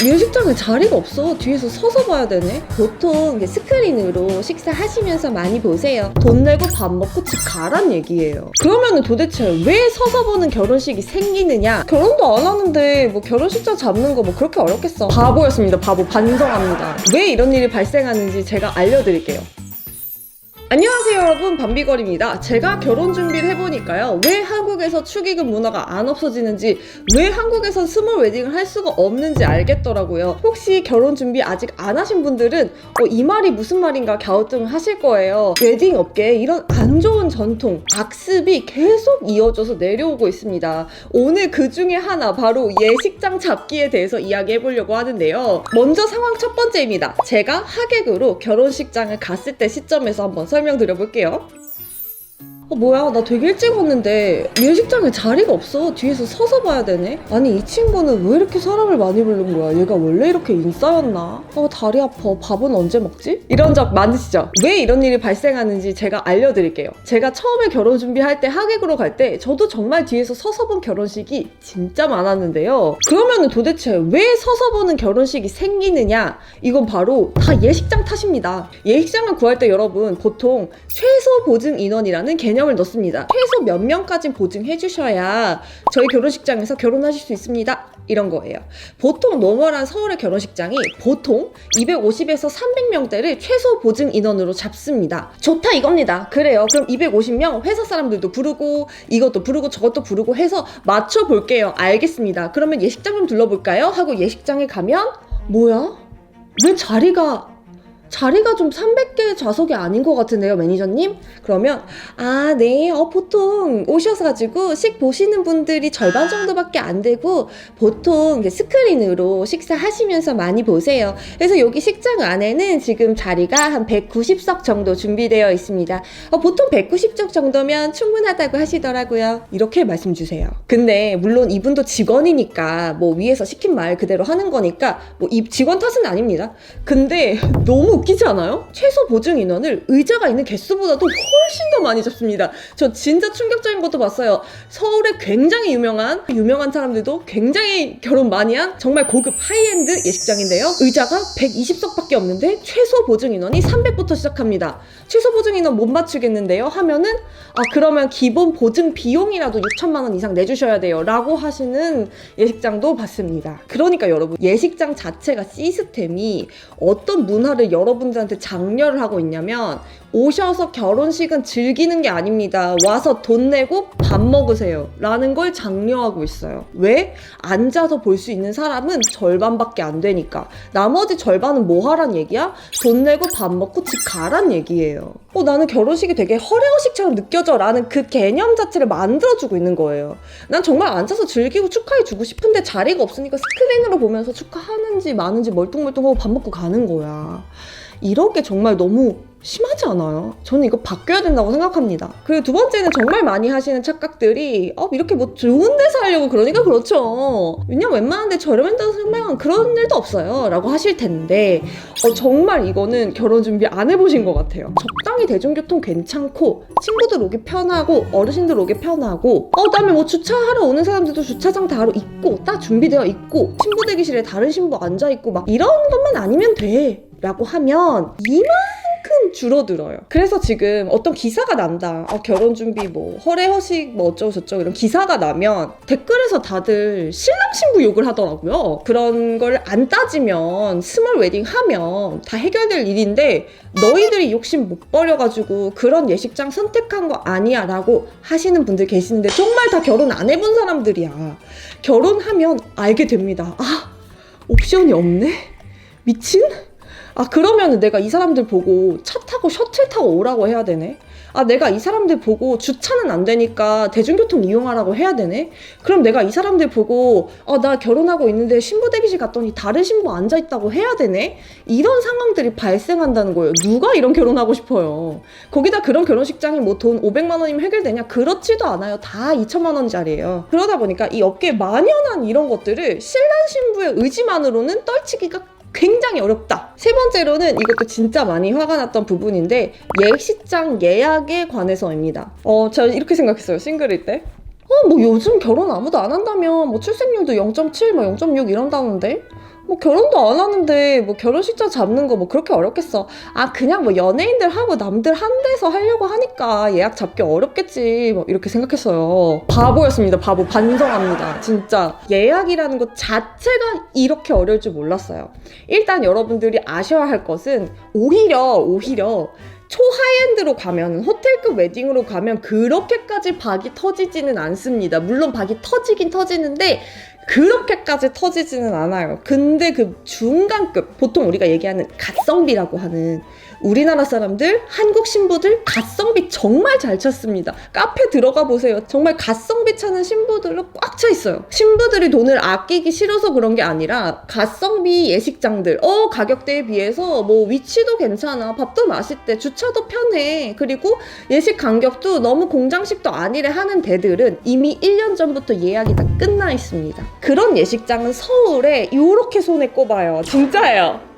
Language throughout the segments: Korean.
예식장에 자리가 없어. 뒤에서 서서 봐야 되네. 보통 이제 스크린으로 식사하시면서 많이 보세요. 돈 내고 밥 먹고 집 가란 얘기예요. 그러면은 도대체 왜 서서 보는 결혼식이 생기느냐? 결혼도 안 하는데 뭐 결혼식장 잡는 거 뭐 그렇게 어렵겠어. 바보였습니다. 바보. 반성합니다. 왜 이런 일이 발생하는지 제가 알려드릴게요. 안녕하세요 여러분, 밤비걸입니다. 제가 결혼 준비를 해보니까요, 왜 한국에서 축의금 문화가 안 없어지는지, 왜 한국에서 스몰 웨딩을 할 수가 없는지 알겠더라고요. 혹시 결혼 준비 아직 안 하신 분들은 이 말이 무슨 말인가 갸우뚱 하실 거예요. 웨딩 업계에 이런 안 좋은 전통, 악습이 계속 이어져서 내려오고 있습니다. 오늘 그 중에 하나, 바로 예식장 잡기에 대해서 이야기해보려고 하는데요. 먼저 상황 첫 번째입니다. 제가 하객으로 결혼식장을 갔을 때 시점에서 한번 설명드려볼게요. 뭐야, 나 되게 일찍 왔는데 예식장에 자리가 없어. 뒤에서 서서 봐야 되네. 아니, 이 친구는 왜 이렇게 사람을 많이 부른 거야? 얘가 원래 이렇게 인싸였나? 다리 아파. 밥은 언제 먹지? 이런 적 많으시죠? 왜 이런 일이 발생하는지 제가 알려드릴게요. 제가 처음에 결혼 준비할 때 하객으로 갈 때 저도 정말 뒤에서 서서 본 결혼식이 진짜 많았는데요. 그러면은 도대체 왜 서서 보는 결혼식이 생기느냐? 이건 바로 다 예식장 탓입니다. 예식장을 구할 때 여러분, 보통 최소 보증 인원이라는 개념을 넣습니다. 최소 몇 명까지 보증해 주셔야 저희 결혼식장에서 결혼하실 수 있습니다. 이런 거예요. 보통 노멀한 서울의 결혼식장이 보통 250에서 300명대를 최소 보증 인원으로 잡습니다. 좋다 이겁니다. 그래요. 그럼 250명 회사 사람들도 부르고 이것도 부르고 저것도 부르고 해서 맞춰볼게요. 알겠습니다. 그러면 예식장 좀 둘러볼까요? 하고 예식장에 가면 뭐야? 왜 자리가 좀 300개 좌석이 아닌 것 같은데요, 매니저님? 그러면 네, 보통 오셔가지고 식 보시는 분들이 절반 정도밖에 안 되고 보통 이제 스크린으로 식사하시면서 많이 보세요. 그래서 여기 식장 안에는 지금 자리가 한 190석 정도 준비되어 있습니다. 보통 190석 정도면 충분하다고 하시더라고요. 이렇게 말씀 주세요. 근데 물론 이분도 직원이니까 뭐 위에서 시킨 말 그대로 하는 거니까 뭐 이 직원 탓은 아닙니다. 근데 너무 웃기지 않아요? 최소 보증 인원을 의자가 있는 개수보다도 훨씬 더 많이 잡습니다. 저 진짜 충격적인 것도 봤어요. 서울에 굉장히 유명한 사람들도 굉장히 결혼 많이 한 정말 고급 하이엔드 예식장인데요. 의자가 120석밖에 없는데 최소 보증 인원이 300부터 시작합니다. 최소 보증 인원 못 맞추겠는데요? 하면은 그러면 기본 보증 비용이라도 6천만 원 이상 내주셔야 돼요 라고 하시는 예식장도 봤습니다. 그러니까 여러분, 예식장 자체가 시스템이 어떤 문화를 여러분들한테 장려를 하고 있냐면, 오셔서 결혼식은 즐기는 게 아닙니다. 와서 돈 내고 밥 먹으세요 라는 걸 장려하고 있어요. 왜? 앉아서 볼 수 있는 사람은 절반밖에 안 되니까. 나머지 절반은 뭐 하란 얘기야? 돈 내고 밥 먹고 집 가란 얘기예요. 나는 결혼식이 되게 허례허식처럼 느껴져 라는 그 개념 자체를 만들어주고 있는 거예요. 난 정말 앉아서 즐기고 축하해주고 싶은데 자리가 없으니까 스크린으로 보면서 축하하는지 마는지 멀뚱멀뚱하고 밥 먹고 가는 거야. 이런 게 정말 너무 심하지 않아요? 저는 이거 바뀌어야 된다고 생각합니다. 그리고 두 번째는 정말 많이 하시는 착각들이 이렇게 뭐 좋은 데서 하려고 그러니까 그렇죠. 왜냐면 웬만한데 저렴한 데서 하면 그런 일도 없어요 라고 하실 텐데, 정말 이거는 결혼 준비 안 해보신 것 같아요. 적당히 대중교통 괜찮고 친구들 오기 편하고 어르신들 오기 편하고 그다음에 뭐 주차하러 오는 사람들도 주차장 따로 있고 딱 준비되어 있고 신부 대기실에 다른 신부 앉아있고 막 이런 것만 아니면 돼 라고 하면 이만큼 줄어들어요. 그래서 지금 어떤 기사가 난다, 결혼 준비 뭐 허례허식 뭐 어쩌고 저쩌고 이런 기사가 나면 댓글에서 다들 신랑 신부 욕을 하더라고요. 그런 걸 안 따지면 스몰 웨딩 하면 다 해결될 일인데 너희들이 욕심 못 버려가지고 그런 예식장 선택한 거 아니야 라고 하시는 분들 계시는데, 정말 다 결혼 안 해본 사람들이야. 결혼하면 알게 됩니다. 옵션이 없네? 미친? 그러면 내가 이 사람들 보고 차 타고 셔틀 타고 오라고 해야 되네? 내가 이 사람들 보고 주차는 안 되니까 대중교통 이용하라고 해야 되네? 그럼 내가 이 사람들 보고 나 결혼하고 있는데 신부 대기실 갔더니 다른 신부 앉아있다고 해야 되네? 이런 상황들이 발생한다는 거예요. 누가 이런 결혼하고 싶어요? 거기다 그런 결혼식장이 뭐 돈 500만 원이면 해결되냐? 그렇지도 않아요. 다 2천만 원짜리예요. 그러다 보니까 이 업계에 만연한 이런 것들을 신랑 신부의 의지만으로는 떨치기가 굉장히 어렵다. 세 번째로는 이것도 진짜 많이 화가 났던 부분인데, 예식장 예약에 관해서입니다. 저 이렇게 생각했어요, 싱글일 때. 뭐 요즘 결혼 아무도 안 한다면 뭐 출생률도 0.7, 뭐 0.6 이런다는데 뭐 결혼도 안 하는데 뭐 결혼식장 잡는 거 뭐 그렇게 어렵겠어. 아 그냥 뭐 연예인들 하고 남들 한 데서 하려고 하니까 예약 잡기 어렵겠지 뭐 이렇게 생각했어요. 바보였습니다. 바보. 반성합니다. 진짜 예약이라는 것 자체가 이렇게 어려울 줄 몰랐어요. 일단 여러분들이 아셔야 할 것은 오히려 초하이엔드로 가면, 호텔급 웨딩으로 가면 그렇게까지 박이 터지지는 않습니다. 물론 박이 터지긴 터지는데 그렇게까지 터지지는 않아요. 근데 그 중간급, 보통 우리가 얘기하는 갓성비라고 하는, 우리나라 사람들, 한국 신부들 갓성비 정말 잘 찾습니다. 카페 들어가 보세요. 정말 갓성비 찾는 신부들로 꽉 차 있어요. 신부들이 돈을 아끼기 싫어서 그런 게 아니라 갓성비 예식장들, 가격대에 비해서 뭐 위치도 괜찮아, 밥도 맛있대, 주차도 편해, 그리고 예식 간격도 너무 공장식도 아니래 하는 데들은 이미 1년 전부터 예약이 다 끝나 있습니다. 그런 예식장은 서울에 이렇게 손에 꼽아요. 진짜예요.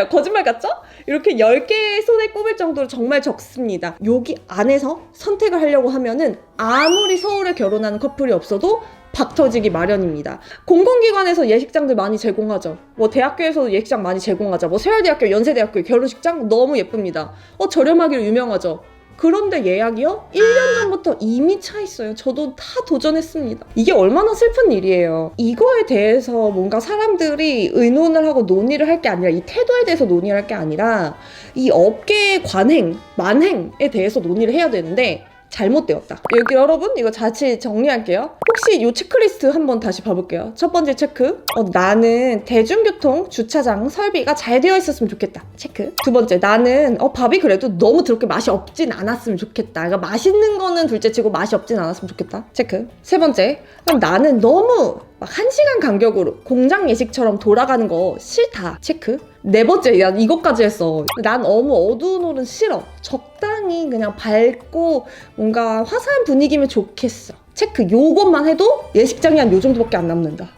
거짓말 같죠? 이렇게 10개 손에 꼽을 정도로 정말 적습니다. 여기 안에서 선택을 하려고 하면은 아무리 서울에 결혼하는 커플이 없어도 박 터지기 마련입니다. 공공기관에서 예식장들 많이 제공하죠. 뭐 대학교에서도 예식장 많이 제공하죠. 뭐 세월대학교, 연세대학교 결혼식장 너무 예쁩니다. 저렴하기로 유명하죠. 그런데 예약이요? 1년 전부터 이미 차 있어요. 저도 다 도전했습니다. 이게 얼마나 슬픈 일이에요. 이거에 대해서 뭔가 사람들이 의논을 하고 논의를 할 게 아니라, 이 태도에 대해서 논의를 할 게 아니라 이 업계의 관행, 만행에 대해서 논의를 해야 되는데 잘못되었다. 여기 여러분 이거 자칫 정리할게요. 혹시 이 체크리스트 한번 다시 봐볼게요. 첫 번째 체크. 나는 대중교통 주차장 설비가 잘 되어 있었으면 좋겠다. 체크. 두 번째, 나는 밥이 그래도 너무 그렇게 맛이 없진 않았으면 좋겠다. 그러니까 맛있는 거는 둘째치고 맛이 없진 않았으면 좋겠다. 체크. 세 번째, 그럼 나는 너무 막 1시간 간격으로 공장 예식처럼 돌아가는 거 싫다. 체크. 네 번째, 야 이것까지 했어. 난 너무 어두운 홀은 싫어. 적당히 그냥 밝고 뭔가 화사한 분위기면 좋겠어. 체크. 요것만 해도 예식장이 한 요 정도밖에 안 남는다.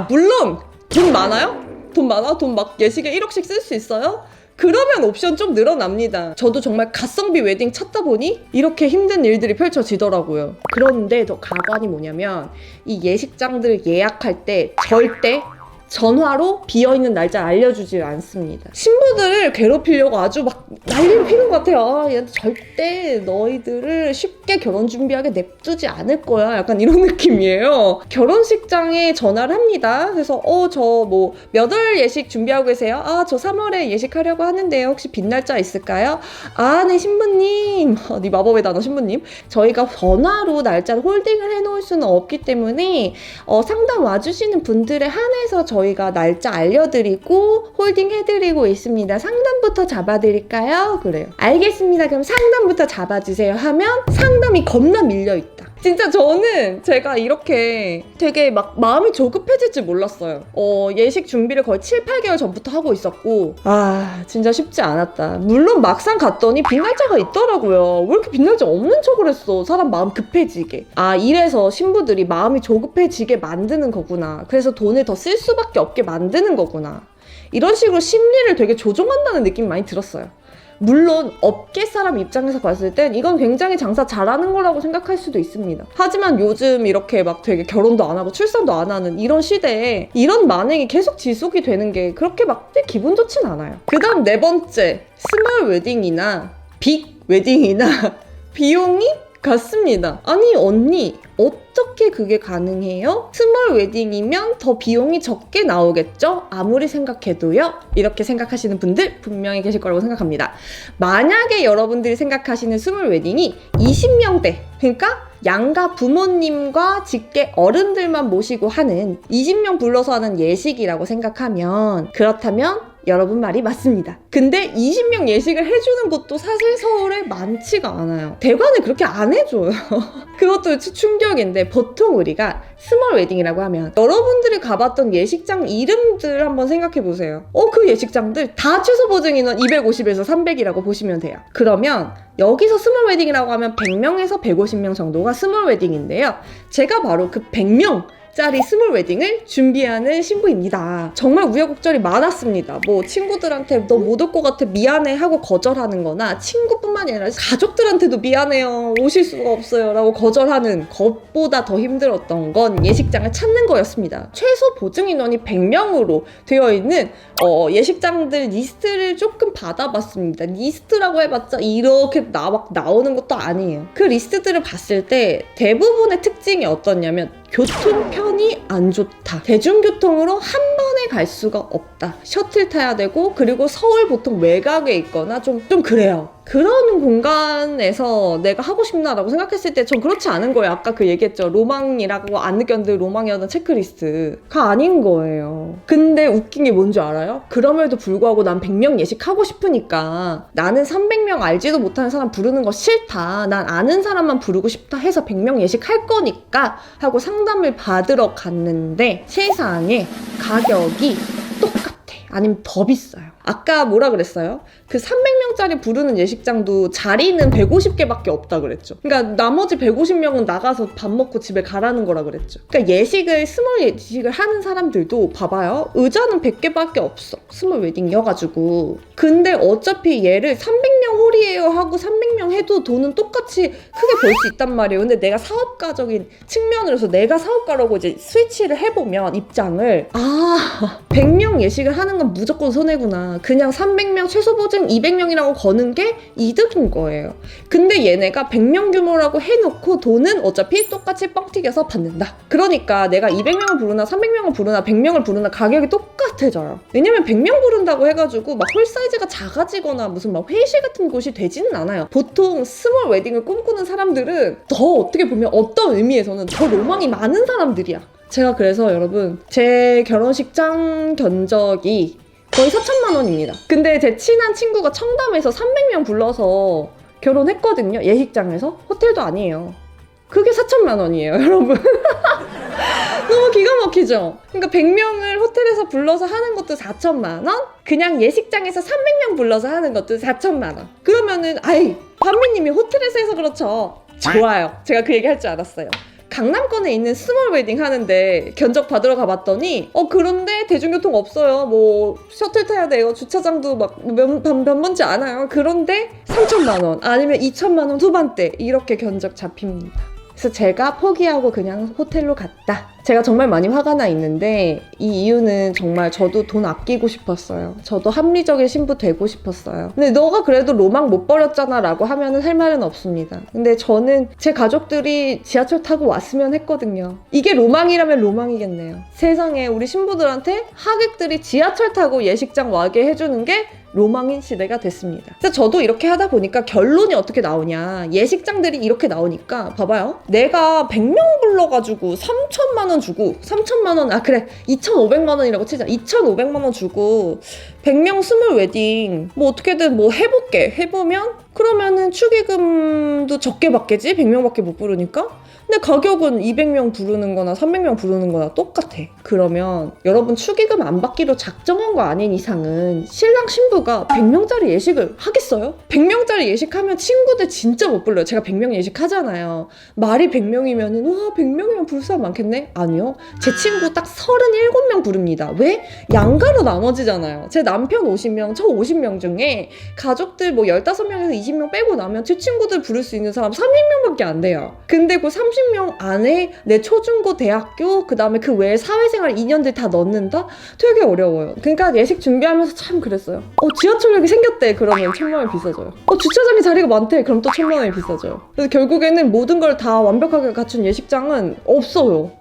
물론 돈 많아요? 돈 많아? 돈 막 예식에 1억씩 쓸 수 있어요? 그러면 옵션 좀 늘어납니다. 저도 정말 갓성비 웨딩 찾다 보니 이렇게 힘든 일들이 펼쳐지더라고요. 그런데 더 가관이 뭐냐면, 이 예식장들을 예약할 때 절대 전화로 비어있는 날짜 알려주질 않습니다. 신부들을 괴롭히려고 아주 막 난리를 피는 것 같아요. 얘 절대 너희들을 쉽게 결혼 준비하게 냅두지 않을 거야. 약간 이런 느낌이에요. 결혼식장에 전화를 합니다. 그래서 저 뭐 몇 월 예식 준비하고 계세요? 저 3월에 예식하려고 하는데요. 혹시 빈 날짜 있을까요? 네 신부님. 네 마법의 단어 신부님. 저희가 전화로 날짜를 홀딩을 해놓을 수는 없기 때문에 상담 와주시는 분들에 한해서 저희가 날짜 알려드리고 홀딩 해드리고 있습니다. 상담부터 잡아드릴까요? 그래요. 알겠습니다. 그럼 상담부터 잡아주세요 하면 상담이 겁나 밀려있다. 진짜 저는 제가 이렇게 되게 막 마음이 조급해질 줄 몰랐어요. 예식 준비를 거의 7, 8개월 전부터 하고 있었고 진짜 쉽지 않았다. 물론 막상 갔더니 빈날짜가 있더라고요. 왜 이렇게 빈날짜 없는 척을 했어. 사람 마음 급해지게. 이래서 신부들이 마음이 조급해지게 만드는 거구나. 그래서 돈을 더 쓸 수밖에 없게 만드는 거구나. 이런 식으로 심리를 되게 조종한다는 느낌이 많이 들었어요. 물론 업계 사람 입장에서 봤을 땐 이건 굉장히 장사 잘하는 거라고 생각할 수도 있습니다. 하지만 요즘 이렇게 막 되게 결혼도 안 하고 출산도 안 하는 이런 시대에 이런 만행이 계속 지속이 되는 게 그렇게 막 기분 좋진 않아요. 그 다음 네 번째, 스몰 웨딩이나 빅 웨딩이나 비용이 같습니다. 아니 언니 어떻게 그게 가능해요? 스몰 웨딩이면 더 비용이 적게 나오겠죠? 아무리 생각해도요? 이렇게 생각하시는 분들 분명히 계실 거라고 생각합니다. 만약에 여러분들이 생각하시는 스몰 웨딩이 20명대, 그러니까 양가 부모님과 직계 어른들만 모시고 하는 20명 불러서 하는 예식이라고 생각하면, 그렇다면 여러분 말이 맞습니다. 근데 20명 예식을 해주는 곳도 사실 서울에 많지가 않아요. 대관을 그렇게 안 해줘요. 그것도 충격인데, 보통 우리가 스몰 웨딩이라고 하면 여러분들이 가봤던 예식장 이름들 한번 생각해보세요. 그 예식장들 다 최소 보증 인원 250에서 300이라고 보시면 돼요. 그러면 여기서 스몰 웨딩이라고 하면 100명에서 150명 정도가 스몰 웨딩인데요. 제가 바로 그 100명 우여곡절짜리 스몰 웨딩을 준비하는 신부입니다. 정말 우여곡절이 많았습니다. 뭐 친구들한테 너 못 올 것 같아 미안해 하고 거절하는 거나, 친구뿐만이 아니라 가족들한테도 미안해요 오실 수가 없어요 라고 거절하는 것보다 더 힘들었던 건 예식장을 찾는 거였습니다. 최소 보증 인원이 100명으로 되어 있는 예식장들 리스트를 조금 받아봤습니다. 리스트라고 해봤자 이렇게 막 나오는 것도 아니에요. 그 리스트들을 봤을 때 대부분의 특징이 어떻냐면 교통편이 안 좋다. 대중교통으로 한 번에 갈 수가 없다. 셔틀 타야 되고, 그리고 서울 보통 외곽에 있거나 좀 그래요. 그런 공간에서 내가 하고 싶나라고 생각했을 때 전 그렇지 않은 거예요. 아까 그 얘기했죠. 로망이라고 안 느꼈는데 로망이었던 체크리스트가 아닌 거예요. 근데 웃긴 게 뭔지 알아요? 그럼에도 불구하고 난 100명 예식하고 싶으니까, 나는 300명 알지도 못하는 사람 부르는 거 싫다. 난 아는 사람만 부르고 싶다 해서 100명 예식할 거니까 하고 상담을 받으러 갔는데 세상에 가격이 똑같아. 아니면 더 비싸요. 아까 뭐라 그랬어요? 그 300명짜리 부르는 예식장도 자리는 150개밖에 없다 그랬죠. 그러니까 나머지 150명은 나가서 밥 먹고 집에 가라는 거라 그랬죠. 그러니까 스몰 예식을 하는 사람들도 봐봐요. 의자는 100개밖에 없어. 스몰 웨딩이어가지고. 근데 어차피 얘를 300명 홀이에요 하고 300명 해도 돈은 똑같이 크게 벌 수 있단 말이에요. 근데 내가 사업가적인 측면으로서 내가 사업가라고 이제 스위치를 해보면 입장을 100명 예식을 하는 건 무조건 손해구나. 그냥 300명 최소 보증 200명이라고 거는 게 이득인 거예요. 근데 얘네가 100명 규모라고 해놓고 돈은 어차피 똑같이 뻥튀겨서 받는다. 그러니까 내가 200명을 부르나 300명을 부르나 100명을 부르나 가격이 똑같아져요. 왜냐면 100명 부른다고 해가지고 막 홀 사이즈가 작아지거나 무슨 막 회의실 같은 곳이 되지는 않아요. 보통 스몰 웨딩을 꿈꾸는 사람들은 더 어떻게 보면 어떤 의미에서는 더 로망이 많은 사람들이야. 제가 그래서 여러분 제 결혼식장 견적이 거의 4천만 원입니다. 근데 제 친한 친구가 청담에서 300명 불러서 결혼했거든요. 예식장에서. 호텔도 아니에요. 그게 4천만 원이에요, 여러분. 너무 기가 막히죠? 그러니까 100명을 호텔에서 불러서 하는 것도 4천만 원? 그냥 예식장에서 300명 불러서 하는 것도 4천만 원. 그러면은 반미님이 호텔에서 해서 그렇죠. 좋아요. 제가 그 얘기 할 줄 알았어요. 강남권에 있는 스몰 웨딩 하는데 견적 받으러 가봤더니 그런데 대중교통 없어요. 뭐 셔틀 타야 돼요. 주차장도 막 몇 번째 안 와요. 그런데 3천만 원 아니면 2천만 원 후반대 이렇게 견적 잡힙니다. 그래서 제가 포기하고 그냥 호텔로 갔다. 제가 정말 많이 화가 나 있는데 이 이유는 정말 저도 돈 아끼고 싶었어요. 저도 합리적인 신부 되고 싶었어요. 근데 너가 그래도 로망 못 버렸잖아 라고 하면은 할 말은 없습니다. 근데 저는 제 가족들이 지하철 타고 왔으면 했거든요. 이게 로망이라면 로망이겠네요. 세상에 우리 신부들한테 하객들이 지하철 타고 예식장 와게 해주는 게 로망인 시대가 됐습니다. 그래서 저도 이렇게 하다 보니까 결론이 어떻게 나오냐. 예식장들이 이렇게 나오니까 봐봐요. 내가 100명 불러가지고 3천만 원 주고 3천만 원 2,500만 원이라고 치자. 2,500만 원 주고 100명 스몰 웨딩 뭐 어떻게든 뭐 해보면 그러면은 축의금도 적게 받겠지? 100명밖에 못 부르니까? 근데 가격은 200명 부르는 거나 300명 부르는 거나 똑같아. 그러면 여러분 축의금 안 받기로 작정한 거 아닌 이상은 신랑 신부가 100명짜리 예식을 하겠어요? 100명짜리 예식하면 친구들 진짜 못 불러요. 제가 100명 예식하잖아요. 말이 100명이면은 와 100명이면 부를 사람 많겠네? 아니요. 제 친구 딱 37명 부릅니다. 왜? 양가로 나눠지잖아요. 제 남편 50명, 저 50명 중에 가족들 뭐 15명에서 20명 빼고 나면 제 친구들 부를 수 있는 사람 30명밖에 안 돼요. 근데 그 30명 안에 내 초중고 대학교 그 다음에 그 외에 사회생활 2년들 다 넣는다? 되게 어려워요. 그러니까 예식 준비하면서 참 그랬어요. 지하철역이 생겼대. 그러면 1,000만 원이 비싸져요. 주차장에 자리가 많대. 그럼 또 1,000만 원이 비싸져요. 그래서 결국에는 모든 걸 다 완벽하게 갖춘 예식장은 없어요.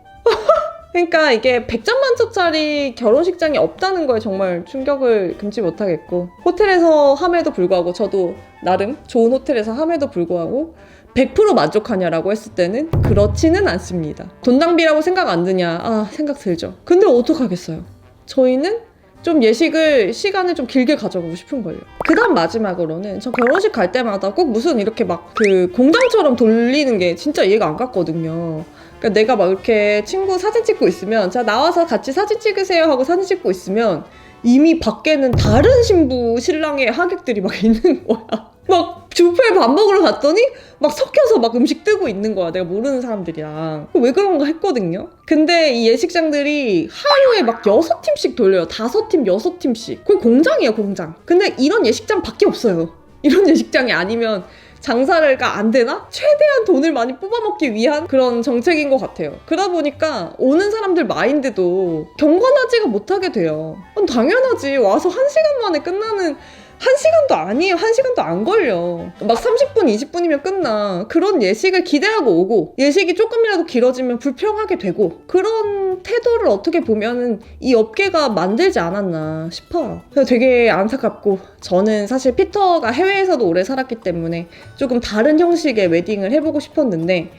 그러니까 이게 100점 만점짜리 결혼식장이 없다는 거에 정말 충격을 금치 못하겠고, 호텔에서 함에도 불구하고 저도 나름 좋은 호텔에서 함에도 불구하고 100% 만족하냐라고 했을 때는 그렇지는 않습니다. 돈 낭비라고 생각 안 드냐? 생각 들죠. 근데 어떡하겠어요. 저희는 좀 예식을 시간을 좀 길게 가져가고 싶은 거예요. 그 다음 마지막으로는 저 결혼식 갈 때마다 꼭 무슨 이렇게 막 그 공장처럼 돌리는 게 진짜 이해가 안 갔거든요. 그러니까 내가 막 이렇게 친구 사진 찍고 있으면 자 나와서 같이 사진 찍으세요 하고 사진 찍고 있으면 이미 밖에는 다른 신부 신랑의 하객들이 막 있는 거야. 막 뷔페 밥 먹으러 갔더니 막 섞여서 막 음식 뜨고 있는 거야. 내가 모르는 사람들이랑. 왜 그런가 했거든요. 근데 이 예식장들이 하루에 막 6팀씩 돌려요. 5팀, 6팀씩. 거의 공장이에요, 공장. 근데 이런 예식장 밖에 없어요. 이런 예식장이 아니면 장사가 안 되나? 최대한 돈을 많이 뽑아먹기 위한 그런 정책인 것 같아요. 그러다 보니까 오는 사람들 마인드도 경건하지가 못하게 돼요. 당연하지. 와서 1시간 만에 끝나는 1시간도 아니에요. 1시간도 안 걸려. 막 30분, 20분이면 끝나. 그런 예식을 기대하고 오고 예식이 조금이라도 길어지면 불평하게 되고 그런 태도를 어떻게 보면은 이 업계가 만들지 않았나 싶어요. 그래서 되게 안타깝고 저는 사실 피터가 해외에서도 오래 살았기 때문에 조금 다른 형식의 웨딩을 해보고 싶었는데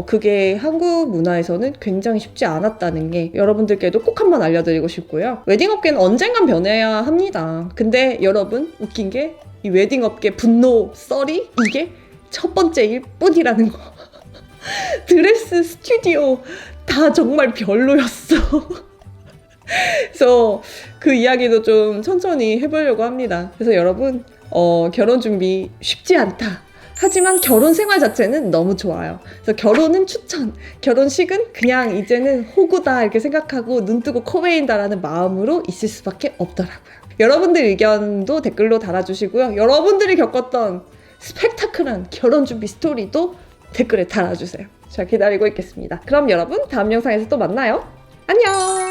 그게 한국 문화에서는 굉장히 쉽지 않았다는 게 여러분들께도 꼭 한번 알려드리고 싶고요. 웨딩업계는 언젠간 변해야 합니다. 근데 여러분 웃긴 게 이 웨딩업계 분노 썰이 이게 첫 번째일 뿐이라는 거. 드레스 스튜디오 다 정말 별로였어. 그래서 그 이야기도 좀 천천히 해보려고 합니다. 그래서 여러분 결혼 준비 쉽지 않다. 하지만 결혼 생활 자체는 너무 좋아요. 그래서 결혼은 추천, 결혼식은 그냥 이제는 호구다 이렇게 생각하고 눈 뜨고 코 베인다라는 마음으로 있을 수밖에 없더라고요. 여러분들 의견도 댓글로 달아주시고요. 여러분들이 겪었던 스펙타클한 결혼 준비 스토리도 댓글에 달아주세요. 제가 기다리고 있겠습니다. 그럼 여러분 다음 영상에서 또 만나요. 안녕!